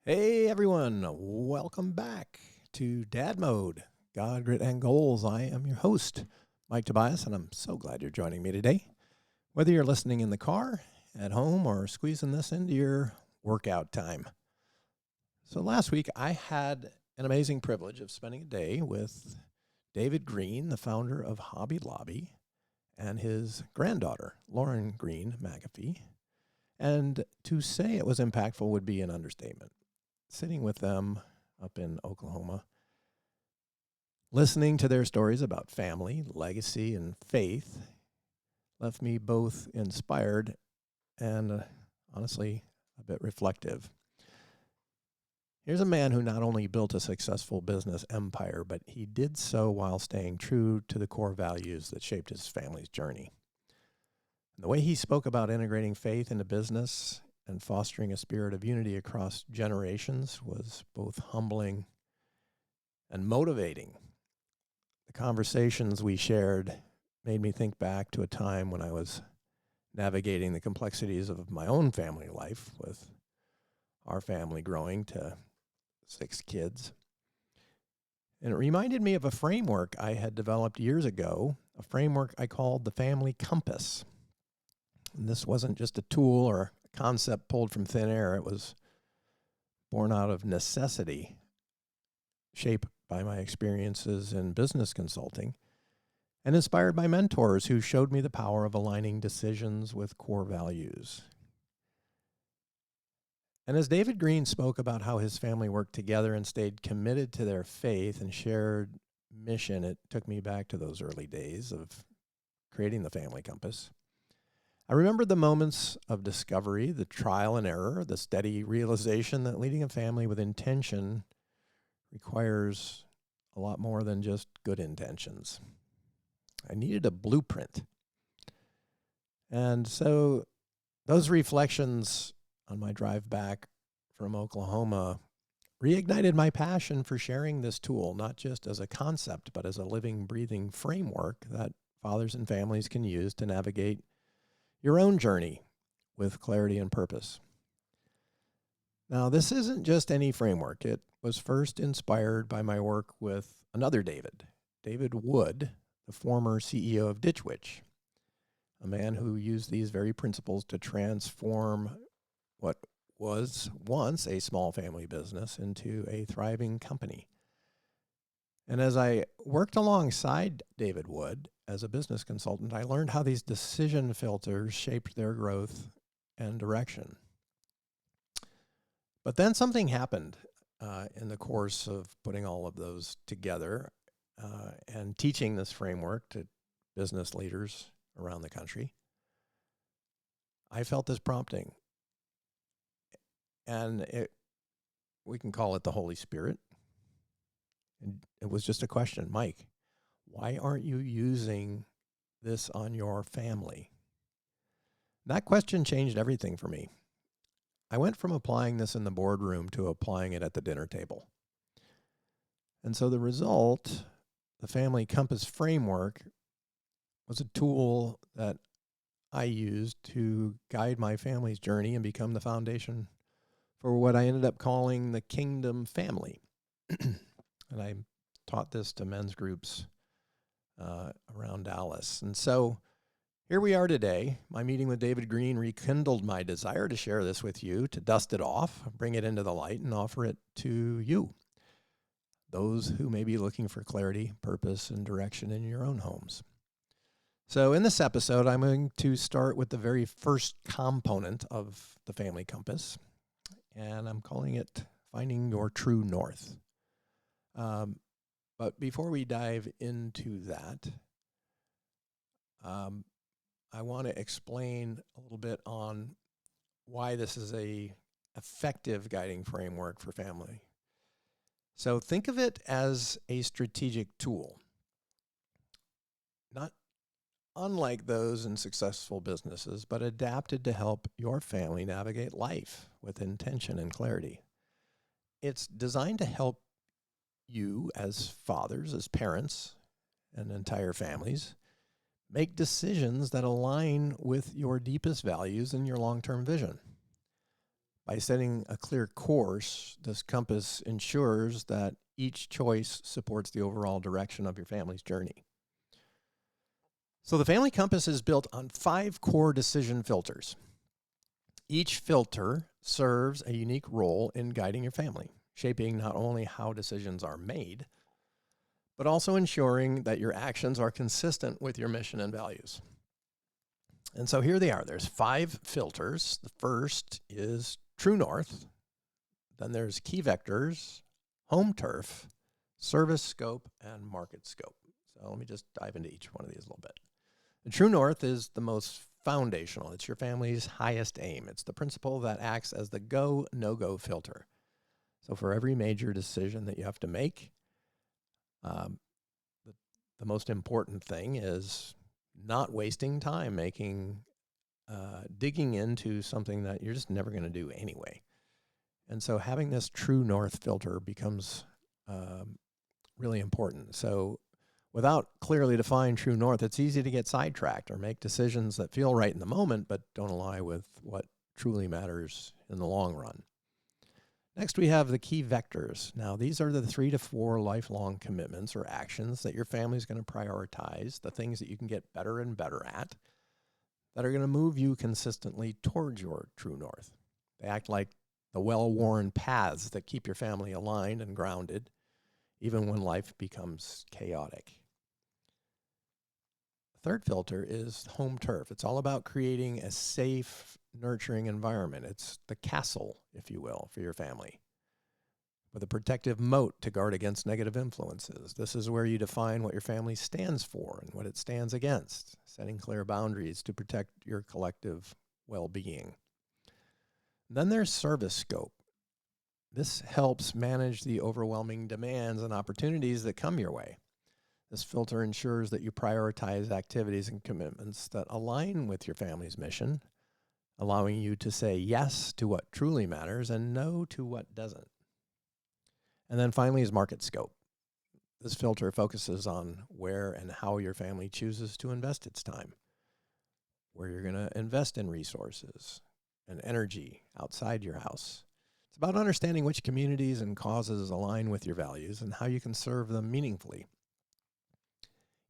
Hey everyone, welcome back to Dad Mode, God, Grit, and Goals. I am your host, Mike Tobias, and I'm so glad you're joining me today. Whether you're listening in the car, at home, or squeezing this into your workout time. So last week I had an amazing privilege of spending a day with David Green, the founder of Hobby Lobby, and his granddaughter, Lauren Green McAfee. And to say it was impactful would be an understatement. Sitting with them up in Oklahoma, listening to their stories about family, legacy, and faith left me both inspired and honestly a bit reflective. Here's a man who not only built a successful business empire, but he did so while staying true to the core values that shaped his family's journey. And the way he spoke about integrating faith into business and fostering a spirit of unity across generations was both humbling and motivating. The conversations we shared made me think back to a time when I was navigating the complexities of my own family life, with our family growing to 6 kids. And it reminded me of a framework I had developed years ago, a framework I called the Family Compass. And this wasn't just a tool or a concept pulled from thin air. It was born out of necessity, shaped by my experiences in business consulting, and inspired by mentors who showed me the power of aligning decisions with core values. And as David Green spoke about how his family worked together and stayed committed to their faith and shared mission, it took me back to those early days of creating the Family Compass. I remember the moments of discovery, the trial and error, the steady realization that leading a family with intention requires a lot more than just good intentions. I needed a blueprint. And so those reflections on my drive back from Oklahoma reignited my passion for sharing this tool, not just as a concept, but as a living, breathing framework that fathers and families can use to navigate your own journey with clarity and purpose. Now, this isn't just any framework. It was first inspired by my work with another David Wood, the former CEO of Ditch Witch, a man who used these very principles to transform what was once a small family business into a thriving company. And as I worked alongside David Wood as a business consultant, I learned how these decision filters shaped their growth and direction. But then something happened in the course of putting all of those together and teaching this framework to business leaders around the country. I felt this prompting. And we can call it the Holy Spirit. And it was just a question, Mike, why aren't you using this on your family? That question changed everything for me. I went from applying this in the boardroom to applying it at the dinner table. And so the result, the Family Compass framework, was a tool that I used to guide my family's journey and become the foundation for what I ended up calling the Kingdom Family. And I taught this to men's groups around Dallas. And so here we are today. My meeting with David Green rekindled my desire to share this with you, to dust it off, bring it into the light, and offer it to you, those who may be looking for clarity, purpose, and direction in your own homes. So in this episode, I'm going to start with the very first component of the Family Compass, and I'm calling it Finding Your True North. But before we dive into that, I want to explain a little bit on why this is a effective guiding framework for family. So think of it as a strategic tool, not unlike those in successful businesses, but adapted to help your family navigate life with intention and clarity. It's designed to help you as fathers, as parents, and entire families make decisions that align with your deepest values and your long-term vision. By setting a clear course, this compass ensures that each choice supports the overall direction of your family's journey. So the family compass is built on 5 core decision filters. Each filter serves a unique role in guiding your family, shaping not only how decisions are made, but also ensuring that your actions are consistent with your mission and values. And so here they are. There's 5 filters. The first is true north. Then there's key vectors, home turf, service scope, and market scope. So let me just dive into each one of these a little bit. The true north is the most foundational. It's your family's highest aim. It's the principle that acts as the go, no-go filter. So for every major decision that you have to make, the most important thing is not wasting time digging into something that you're just never going to do anyway. And so having this true north filter becomes really important. So without clearly defined true north, it's easy to get sidetracked or make decisions that feel right in the moment but don't align with what truly matters in the long run. Next, we have the key vectors. Now, these are the 3 to 4 lifelong commitments or actions that your family is going to prioritize, the things that you can get better and better at, that are going to move you consistently towards your true north. They act like the well-worn paths that keep your family aligned and grounded, even when life becomes chaotic. The third filter is home turf. It's all about creating a safe, nurturing environment. It's the castle, if you will, for your family, with a protective moat to guard against negative influences. This is where you define what your family stands for and what it stands against, setting clear boundaries to protect your collective well-being. Then there's service scope. This helps manage the overwhelming demands and opportunities that come your way. This filter ensures that you prioritize activities and commitments that align with your family's mission, allowing you to say yes to what truly matters and no to what doesn't. And then finally is market scope. This filter focuses on where and how your family chooses to invest its time, where you're going to invest in resources and energy outside your house. It's about understanding which communities and causes align with your values and how you can serve them meaningfully.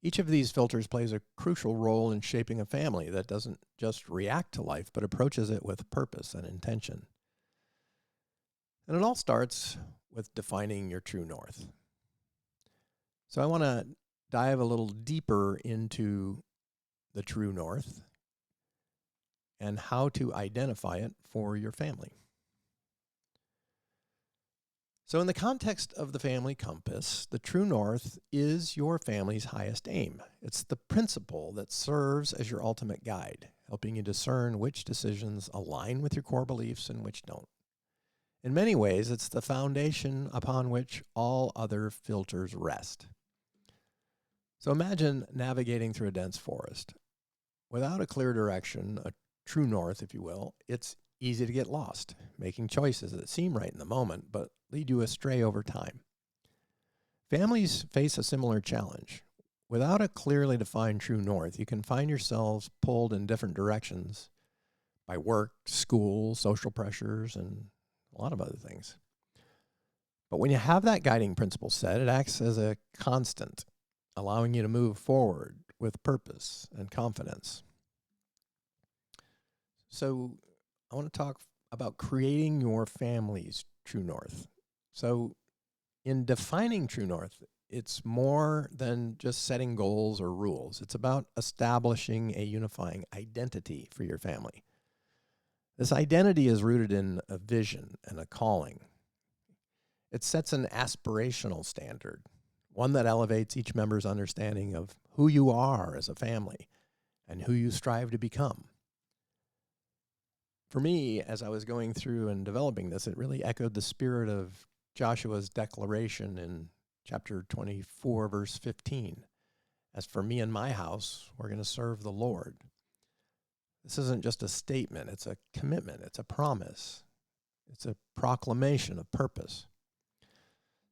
Each of these filters plays a crucial role in shaping a family that doesn't just react to life, but approaches it with purpose and intention. And it all starts with defining your true north. So I want to dive a little deeper into the true north and how to identify it for your family. So in the context of the family compass, the true north is your family's highest aim. It's the principle that serves as your ultimate guide, helping you discern which decisions align with your core beliefs and which don't. In many ways, it's the foundation upon which all other filters rest. So imagine navigating through a dense forest. Without a clear direction, a true north, if you will, it's easy to get lost, making choices that seem right in the moment, but lead you astray over time. Families face a similar challenge. Without a clearly defined true north, you can find yourselves pulled in different directions by work, school, social pressures, and a lot of other things. But when you have that guiding principle set, it acts as a constant, allowing you to move forward with purpose and confidence. So I want to talk about creating your family's true north. So in defining true north, it's more than just setting goals or rules. It's about establishing a unifying identity for your family. This identity is rooted in a vision and a calling. It sets an aspirational standard, one that elevates each member's understanding of who you are as a family and who you strive to become. For me, as I was going through and developing this, it really echoed the spirit of Joshua's declaration in chapter 24, verse 15. As for me and my house, we're going to serve the Lord. This isn't just a statement, it's a commitment, it's a promise, it's a proclamation of purpose.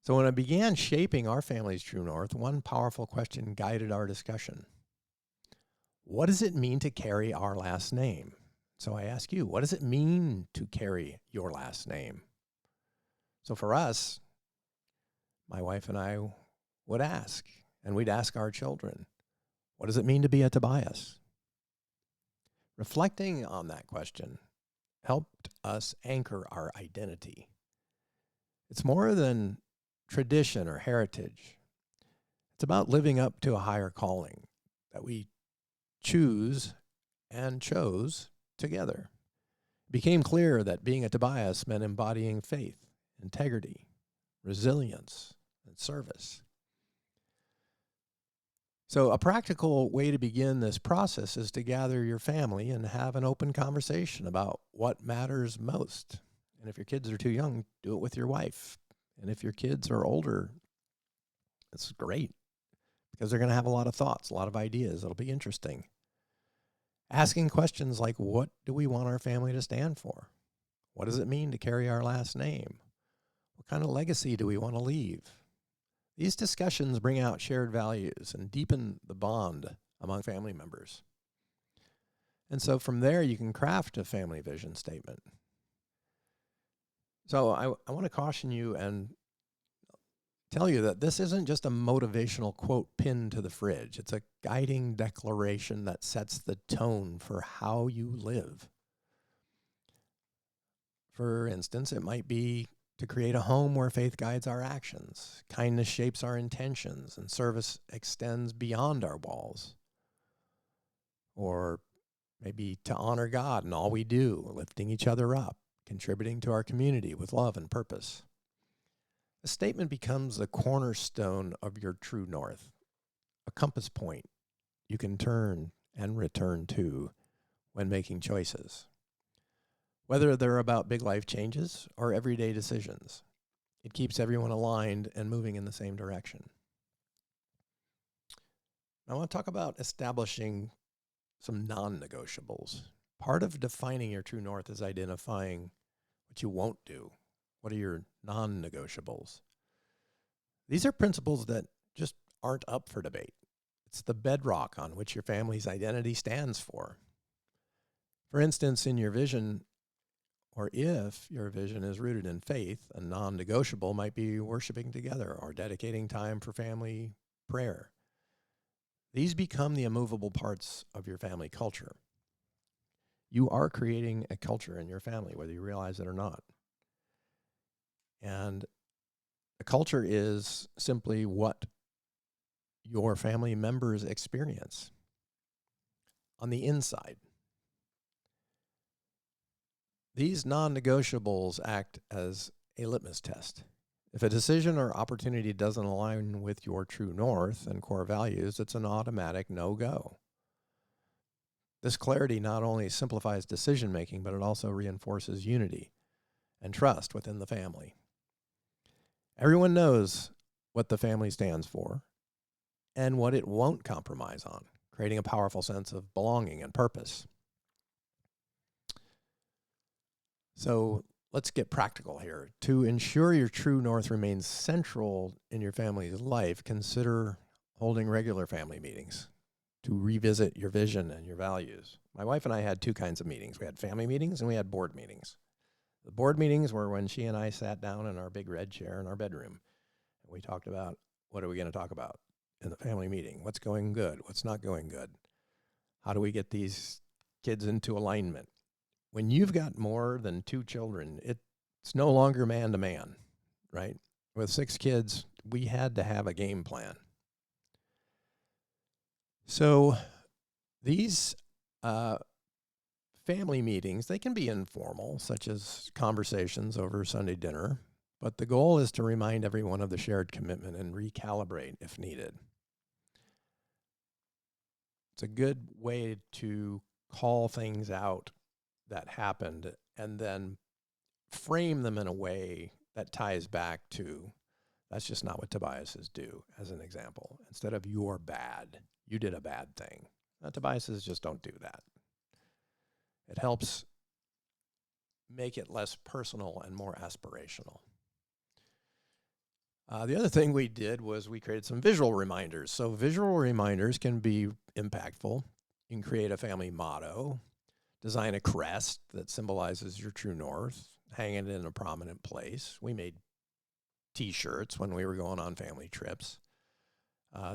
So when I began shaping our family's true north, one powerful question guided our discussion. What does it mean to carry our last name? So I ask you, what does it mean to carry your last name? So for us, my wife and I would ask, and we'd ask our children, what does it mean to be a Tobias? Reflecting on that question helped us anchor our identity. It's more than tradition or heritage. It's about living up to a higher calling that we choose and chose together. It became clear that being a Tobias meant embodying faith, integrity, resilience, and service. So a practical way to begin this process is to gather your family and have an open conversation about what matters most. And if your kids are too young, do it with your wife. And if your kids are older, it's great because they're going to have a lot of thoughts, a lot of ideas. It'll be interesting. Asking questions like, what do we want our family to stand for? What does it mean to carry our last name? What kind of legacy do we want to leave? These discussions bring out shared values and deepen the bond among family members. And so from there, you can craft a family vision statement. So I want to caution you and tell you that this isn't just a motivational quote pinned to the fridge. It's a guiding declaration that sets the tone for how you live. For instance, it might be to create a home where faith guides our actions, kindness shapes our intentions, and service extends beyond our walls. Or maybe to honor God in all we do, lifting each other up, contributing to our community with love and purpose. The statement becomes the cornerstone of your true north, a compass point you can turn and return to when making choices. Whether they're about big life changes or everyday decisions, it keeps everyone aligned and moving in the same direction. I want to talk about establishing some non-negotiables. Part of defining your true north is identifying what you won't do. What are your non-negotiables? These are principles that just aren't up for debate. It's the bedrock on which your family's identity stands for. For instance, in your vision, or if your vision is rooted in faith, a non-negotiable might be worshiping together or dedicating time for family prayer. These become the immovable parts of your family culture. You are creating a culture in your family, whether you realize it or not. And a culture is simply what your family members experience on the inside. These non-negotiables act as a litmus test. If a decision or opportunity doesn't align with your true north and core values, it's an automatic no-go. This clarity not only simplifies decision-making, but it also reinforces unity and trust within the family. Everyone knows what the family stands for and what it won't compromise on, creating a powerful sense of belonging and purpose. So let's get practical here. To ensure your true north remains central in your family's life, consider holding regular family meetings to revisit your vision and your values. My wife and I had two kinds of meetings. We had family meetings and we had board meetings. The board meetings were when she and I sat down in our big red chair in our bedroom. And we talked about, what are we going to talk about in the family meeting? What's going good? What's not going good? How do we get these kids into alignment? When you've got more than two children, it's no longer man to man, right? With 6 kids, we had to have a game plan. So these family meetings, they can be informal, such as conversations over Sunday dinner, but the goal is to remind everyone of the shared commitment and recalibrate if needed. It's a good way to call things out that happened and then frame them in a way that ties back to, that's just not what Tobiases do, as an example. Instead of you're bad, you did a bad thing. Tobiases just don't do that. It helps make it less personal and more aspirational. The other thing we did was we created some visual reminders. So visual reminders can be impactful. You can create a family motto, design a crest that symbolizes your true north, hang it in a prominent place. We made T-shirts when we were going on family trips.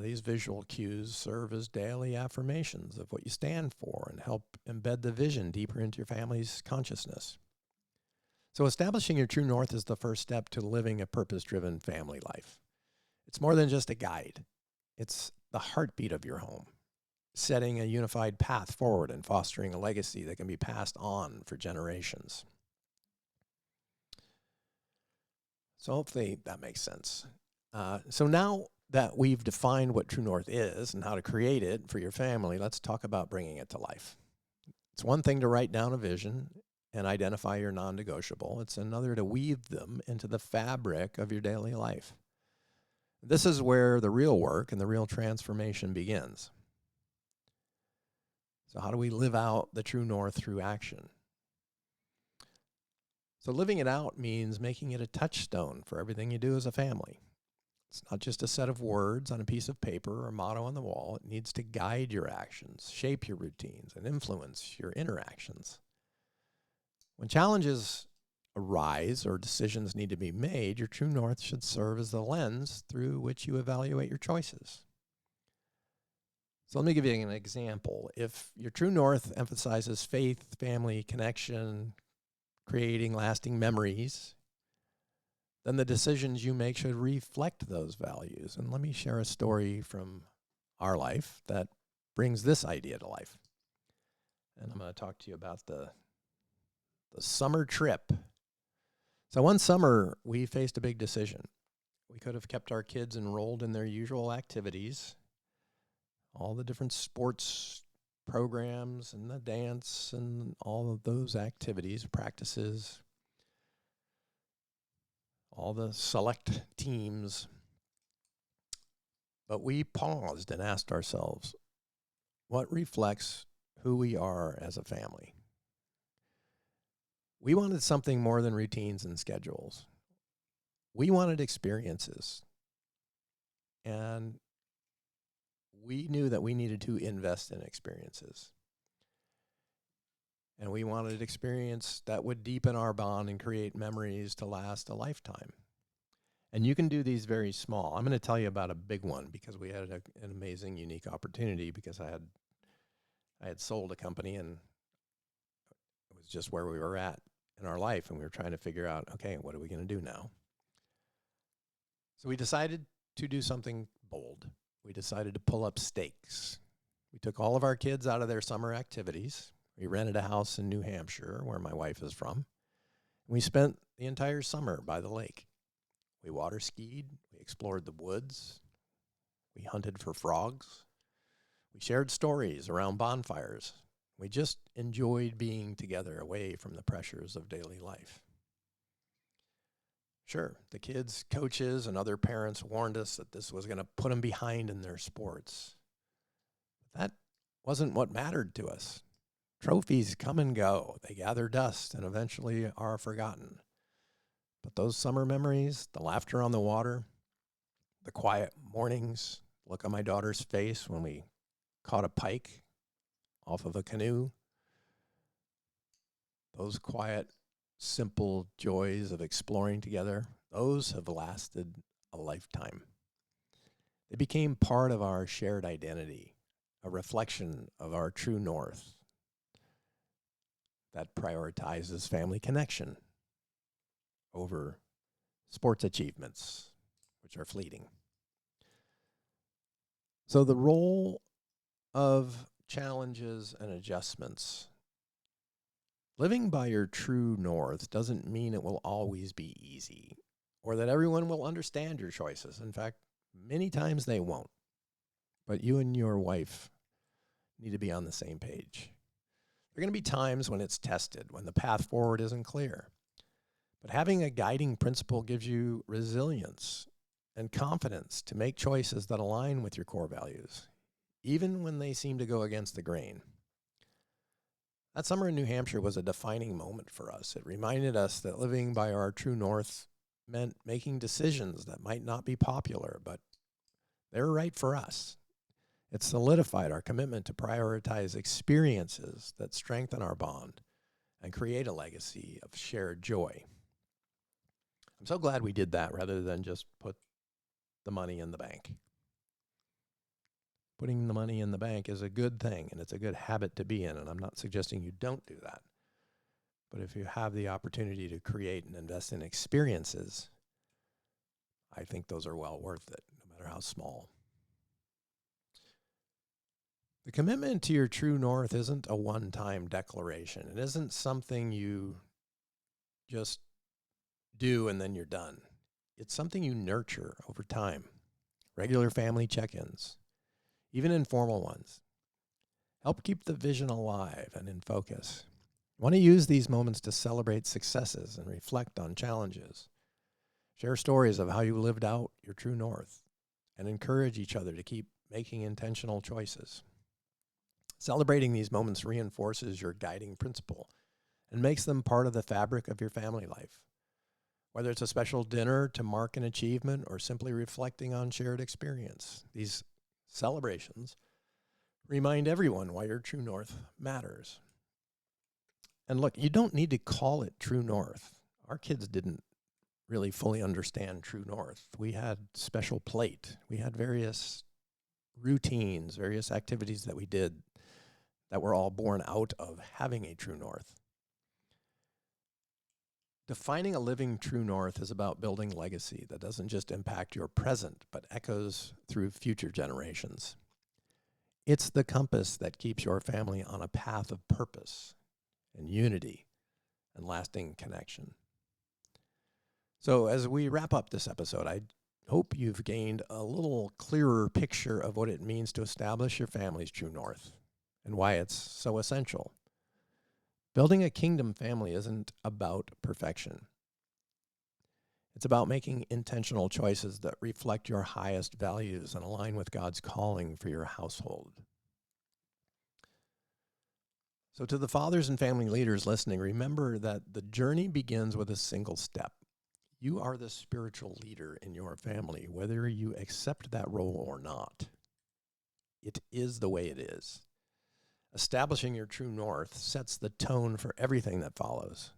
These visual cues serve as daily affirmations of what you stand for and help embed the vision deeper into your family's consciousness. So establishing your true north is the first step to living a purpose-driven family life. It's more than just a guide. It's the heartbeat of your home, setting a unified path forward and fostering a legacy that can be passed on for generations. So hopefully that makes sense. So now that we've defined what True North is and how to create it for your family, let's talk about bringing it to life. It's one thing to write down a vision and identify your non-negotiable. It's another to weave them into the fabric of your daily life. This is where the real work and the real transformation begins. So how do we live out the true north through action? So living it out means making it a touchstone for everything you do as a family. It's not just a set of words on a piece of paper or a motto on the wall. It needs to guide your actions, shape your routines, and influence your interactions. When challenges arise or decisions need to be made, your true north should serve as the lens through which you evaluate your choices. So let me give you an example. If your true north emphasizes faith, family, connection, creating lasting memories, then the decisions you make should reflect those values. And let me share a story from our life that brings this idea to life. And I'm going to talk to you about the summer trip. So one summer, we faced a big decision. We could have kept our kids enrolled in their usual activities, all the different sports programs and the dance and all of those activities, practices, all the select teams. But we paused and asked ourselves, what reflects who we are as a family? We wanted something more than routines and schedules. We wanted experiences. And we knew that we needed to invest in experiences. And we wanted experience that would deepen our bond and create memories to last a lifetime. And you can do these very small. I'm going to tell you about a big one because we had an amazing, unique opportunity because I had sold a company and it was just where we were at in our life, and we were trying to figure out, okay, what are we going to do now? So we decided to do something bold. We decided to pull up stakes. We took all of our kids out of their summer activities. We rented a house in New Hampshire, where my wife is from. We spent the entire summer by the lake. We water skied. We explored the woods. We hunted for frogs. We shared stories around bonfires. We just enjoyed being together away from the pressures of daily life. Sure, the kids, coaches, and other parents warned us that this was going to put them behind in their sports. But that wasn't what mattered to us. Trophies come and go. They gather dust and eventually are forgotten. But those summer memories, the laughter on the water, the quiet mornings, look on my daughter's face when we caught a pike off of a canoe, those quiet, simple joys of exploring together, those have lasted a lifetime. They became part of our shared identity, a reflection of our true north that prioritizes family connection over sports achievements, which are fleeting. So the role of challenges and adjustments. Living by your true north doesn't mean it will always be easy or that everyone will understand your choices. In fact, many times they won't. But you and your wife need to be on the same page. There are going to be times when it's tested, when the path forward isn't clear. But having a guiding principle gives you resilience and confidence to make choices that align with your core values, even when they seem to go against the grain. That summer in New Hampshire was a defining moment for us. It reminded us that living by our true north meant making decisions that might not be popular, but they were right for us. It solidified our commitment to prioritize experiences that strengthen our bond and create a legacy of shared joy. I'm so glad we did that rather than just put the money in the bank. Putting the money in the bank is a good thing, and it's a good habit to be in, and I'm not suggesting you don't do that. But if you have the opportunity to create and invest in experiences, I think those are well worth it, no matter how small. The commitment to your true north isn't a one-time declaration. It isn't something you just do and then you're done. It's something you nurture over time. Regular family check-ins, even informal ones, help keep the vision alive and in focus. You want to use these moments to celebrate successes and reflect on challenges. Share stories of how you lived out your true north and encourage each other to keep making intentional choices. Celebrating these moments reinforces your guiding principle and makes them part of the fabric of your family life. Whether it's a special dinner to mark an achievement or simply reflecting on shared experience, these celebrations remind everyone why your true north matters. And look, you don't need to call it true north. Our kids didn't really fully understand true north. We had special plate. We had various routines, various activities that we did that were all born out of having a true north. Defining a living true north is about building legacy that doesn't just impact your present, but echoes through future generations. It's the compass that keeps your family on a path of purpose and unity and lasting connection. So as we wrap up this episode, I hope you've gained a little clearer picture of what it means to establish your family's true north and why it's so essential. Building a kingdom family isn't about perfection. It's about making intentional choices that reflect your highest values and align with God's calling for your household. So to the fathers and family leaders listening, remember that the journey begins with a single step. You are the spiritual leader in your family, whether you accept that role or not. It is the way it is. Establishing your true north sets the tone for everything that follows.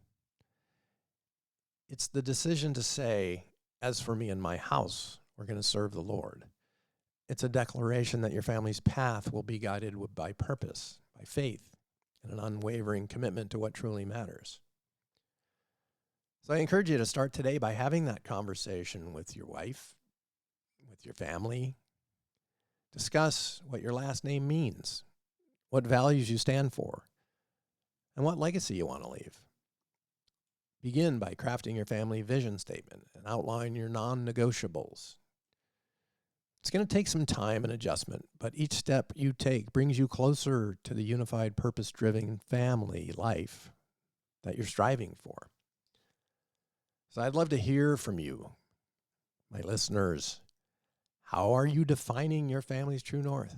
It's the decision to say, as for me and my house, we're going to serve the Lord. It's a declaration that your family's path will be guided by purpose, by faith, and an unwavering commitment to what truly matters. So I encourage you to start today by having that conversation with your wife, with your family. Discuss what your last name means, what values you stand for, and what legacy you want to leave. Begin by crafting your family vision statement and outline your non-negotiables. It's going to take some time and adjustment, but each step you take brings you closer to the unified, purpose-driven family life that you're striving for. So I'd love to hear from you, my listeners. How are you defining your family's true north?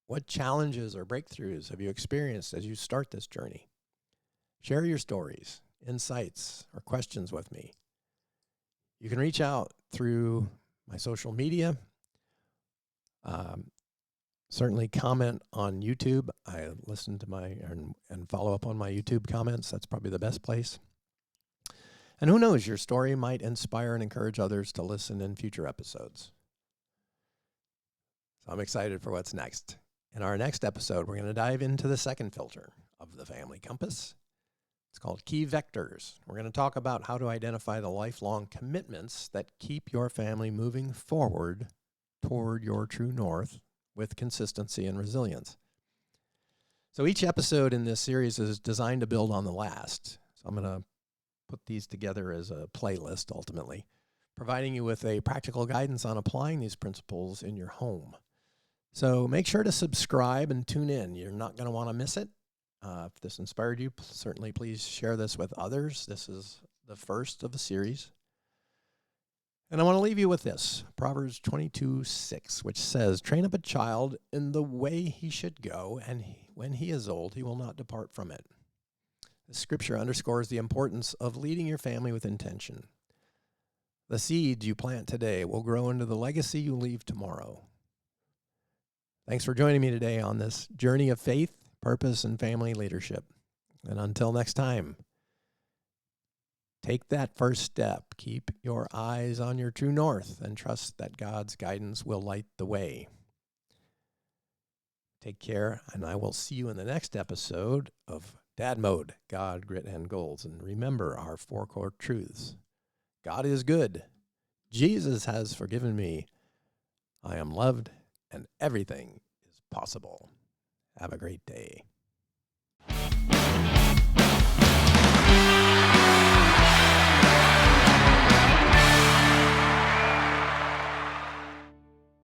What challenges or breakthroughs have you experienced as you start this journey? Share your stories, insights, or questions with me. You can reach out through my social media. Certainly comment on YouTube. I listen to and follow up on my YouTube comments. That's probably the best place. And who knows, your story might inspire and encourage others to listen in future episodes. So I'm excited for what's next. In our next episode, we're going to dive into the second filter of the family compass. It's called Key Vectors. We're going to talk about how to identify the lifelong commitments that keep your family moving forward toward your true north with consistency and resilience. So each episode in this series is designed to build on the last. So I'm going to put these together as a playlist ultimately, providing you with a practical guidance on applying these principles in your home. So make sure to subscribe and tune in. You're not going to want to miss it. If this inspired you, certainly please share this with others. This is the first of a series. And I want to leave you with this, Proverbs 22:6, which says, "Train up a child in the way he should go, and when he is old, he will not depart from it." The scripture underscores the importance of leading your family with intention. The seeds you plant today will grow into the legacy you leave tomorrow. Thanks for joining me today on this journey of faith, purpose, and family leadership. And until next time, take that first step. Keep your eyes on your true north and trust that God's guidance will light the way. Take care, and I will see you in the next episode of Dad Mode, God, Grit, and Goals. And remember our 4 core truths. God is good. Jesus has forgiven me. I am loved, and everything is possible. Have a great day.